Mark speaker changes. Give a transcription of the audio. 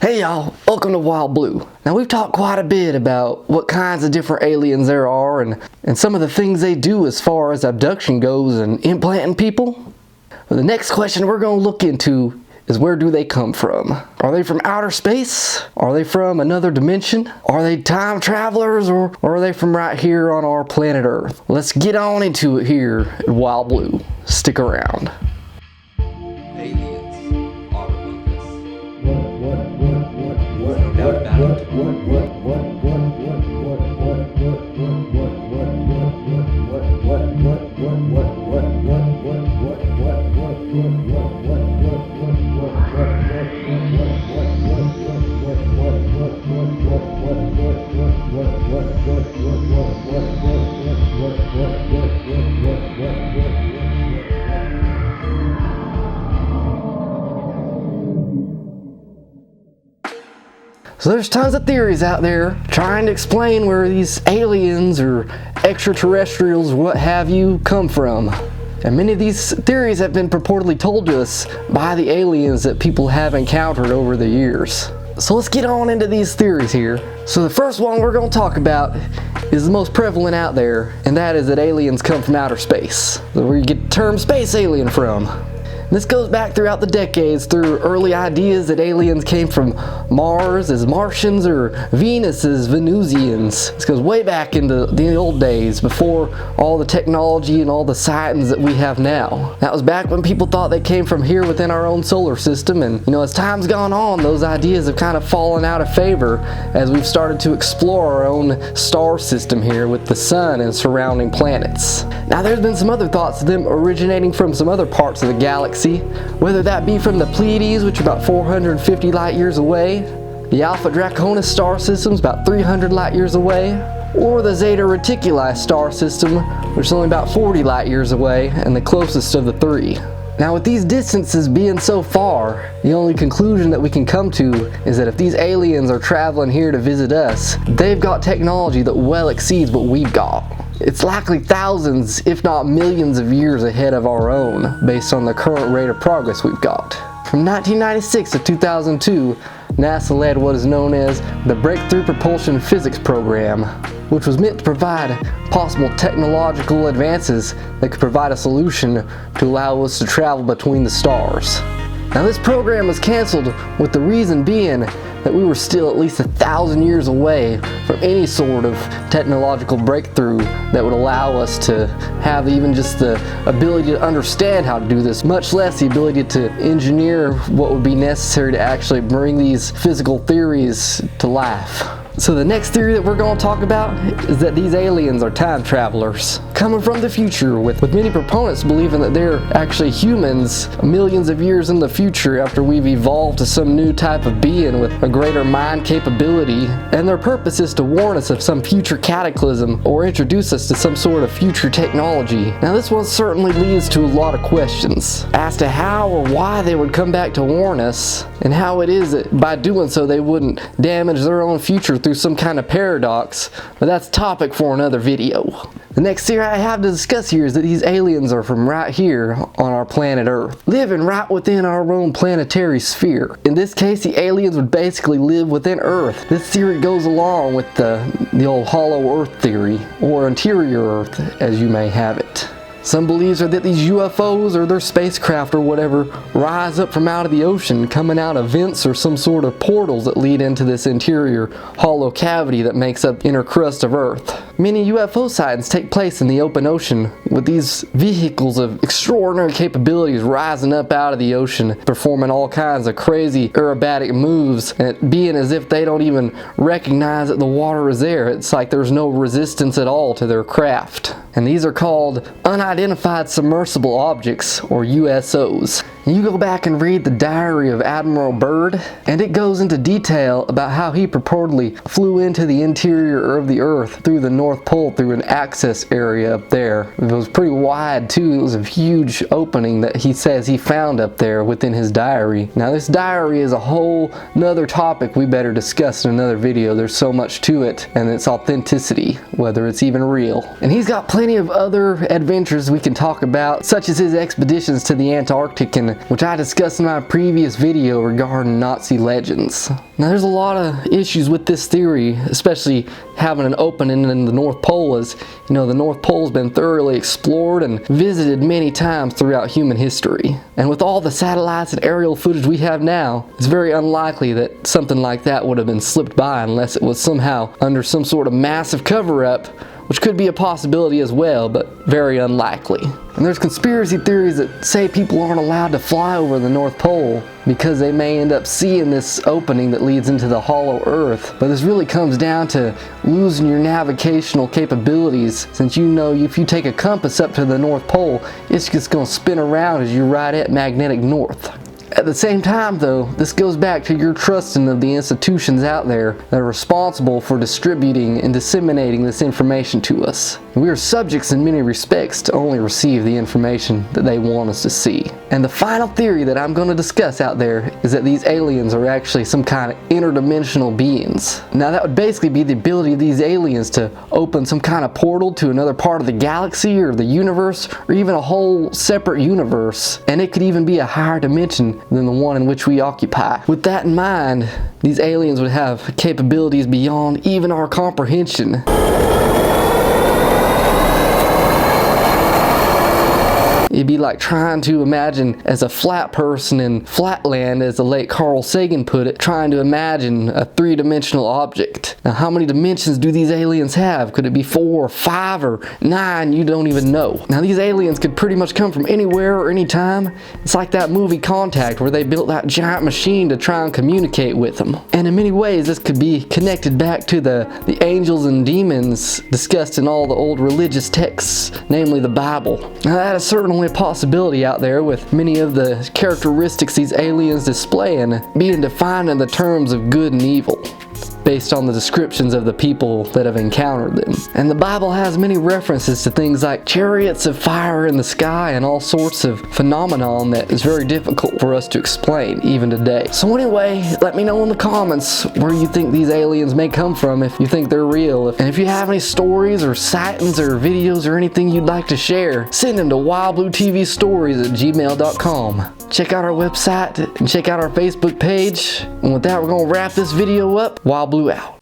Speaker 1: Hey y'all, welcome to Wild Blue. Now we've talked quite a bit about what kinds of different aliens there are and some of the things they do as far as abduction goes and implanting people. But the next question we're going to look into is, where do they come from? Are they from outer space? Are they from another dimension? Are they time travelers, or are they from right here on our planet Earth? Let's get on into it here at Wild Blue. Stick around. So there's tons of theories out there trying to explain where these aliens or extraterrestrials or what have you come from. And many of these theories have been purportedly told to us by the aliens that people have encountered over the years. So let's get on into these theories here. So the first one we're going to talk about is the most prevalent out there, and that is that aliens come from outer space. Where you get the term space alien from. This goes back throughout the decades through early ideas that aliens came from Mars as Martians or Venus as Venusians. This goes way back into the old days before all the technology and all the sightings that we have now. That was back when people thought they came from here within our own solar system, and as time's gone on, those ideas have kind of fallen out of favor as we've started to explore our own star system here with the sun and surrounding planets. Now there's been some other thoughts of them originating from some other parts of the galaxy, whether that be from the Plaeadies, which are about 450 light years away, the Alpha Draconis star system is about 300 light years away, or the Zeta Reticulae star system, which is only about 40 light years away and the closest of the three. Now with these distances being so far, the only conclusion that we can come to is that if these aliens are traveling here to visit us, they've got technology that well exceeds what we've got. It's likely thousands, if not millions of years ahead of our own, based on the current rate of progress we've got. From 1996 to 2002, NASA led what is known as the Breakthrough Propulsion Physics Program, which was meant to provide possible technological advances that could provide a solution to allow us to travel between the stars. Now this program was canceled with the reason being that we were still at least 1,000 years away from any sort of technological breakthrough that would allow us to have even just the ability to understand how to do this, much less the ability to engineer what would be necessary to actually bring these physical theories to life. So the next theory that we're going to talk about is that these aliens are time travelers coming from the future, with many proponents believing that they're actually humans millions of years in the future after we've evolved to some new type of being with a greater mind capability, and their purpose is to warn us of some future cataclysm or introduce us to some sort of future technology. Now this one certainly leads to a lot of questions as to how or why they would come back to warn us, and how it is that by doing so they wouldn't damage their own future through some kind of paradox, but that's a topic for another video. The next theory I have to discuss here is that these aliens are from right here on our planet Earth, living right within our own planetary sphere. In this case, the aliens would basically live within Earth. This theory goes along with the old hollow Earth theory, or interior Earth as you may have it. Some beliefs are that these UFOs or their spacecraft or whatever rise up from out of the ocean, coming out of vents or some sort of portals that lead into this interior hollow cavity that makes up the inner crust of Earth. Many UFO sightings take place in the open ocean, with these vehicles of extraordinary capabilities rising up out of the ocean, performing all kinds of crazy aerobatic moves, and it being as if they don't even recognize that the water is there. It's like there's no resistance at all to their craft. And these are called unidentified submersible objects, or USOs. And you go back and read the diary of Admiral Byrd, and it goes into detail about how he purportedly flew into the interior of the Earth through the North Pole through an access area up there. It was pretty wide too. It was a huge opening that he says he found up there within his diary. Now this diary is a whole nother topic we better discuss in another video. There's so much to it and its authenticity, whether it's even real. And he's got plenty plenty of other adventures we can talk about, such as his expeditions to the Antarctic, and which I discussed in my previous video regarding Nazi legends. Now there's a lot of issues with this theory, especially having an opening in the North Pole, as you know, the North Pole's been thoroughly explored and visited many times throughout human history. And with all the satellites and aerial footage we have now, it's very unlikely that something like that would have been slipped by unless it was somehow under some sort of massive cover-up, which could be a possibility as well, but very unlikely. And there's conspiracy theories that say people aren't allowed to fly over the North Pole because they may end up seeing this opening that leads into the hollow earth. But this really comes down to losing your navigational capabilities, since you know if you take a compass up to the North Pole, it's just going to spin around as you ride at magnetic north. At the same time though, this goes back to your trusting of the institutions out there that are responsible for distributing and disseminating this information to us. We are subjects in many respects to only receive the information that they want us to see. And the final theory that I'm going to discuss out there is that these aliens are actually some kind of interdimensional beings. Now that would basically be the ability of these aliens to open some kind of portal to another part of the galaxy or the universe, or even a whole separate universe, and it could even be a higher dimension than the one in which we occupy. With that in mind, these aliens would have capabilities beyond even our comprehension. It'd be like trying to imagine as a flat person in Flatland, as the late Carl Sagan put it, trying to imagine a three-dimensional object. Now how many dimensions do these aliens have? Could it be 4 or 5 or 9? You don't even know. Now these aliens could pretty much come from anywhere or anytime. It's like that movie Contact, where they built that giant machine to try and communicate with them. And in many ways this could be connected back to the angels and demons discussed in all the old religious texts, namely the Bible. Now that is certainly a possibility out there, with many of the characteristics these aliens displaying being defined in the terms of good and evil, based on the descriptions of the people that have encountered them. And the Bible has many references to things like chariots of fire in the sky and all sorts of phenomenon that is very difficult for us to explain even today. So anyway, let me know in the comments where you think these aliens may come from, if you think they're real. And if you have any stories or sightings or videos or anything you'd like to share, send them to wildbluetvstories@gmail.com. Check out our website and check out our Facebook page. And with that, we're going to wrap this video up. Wild Blue out.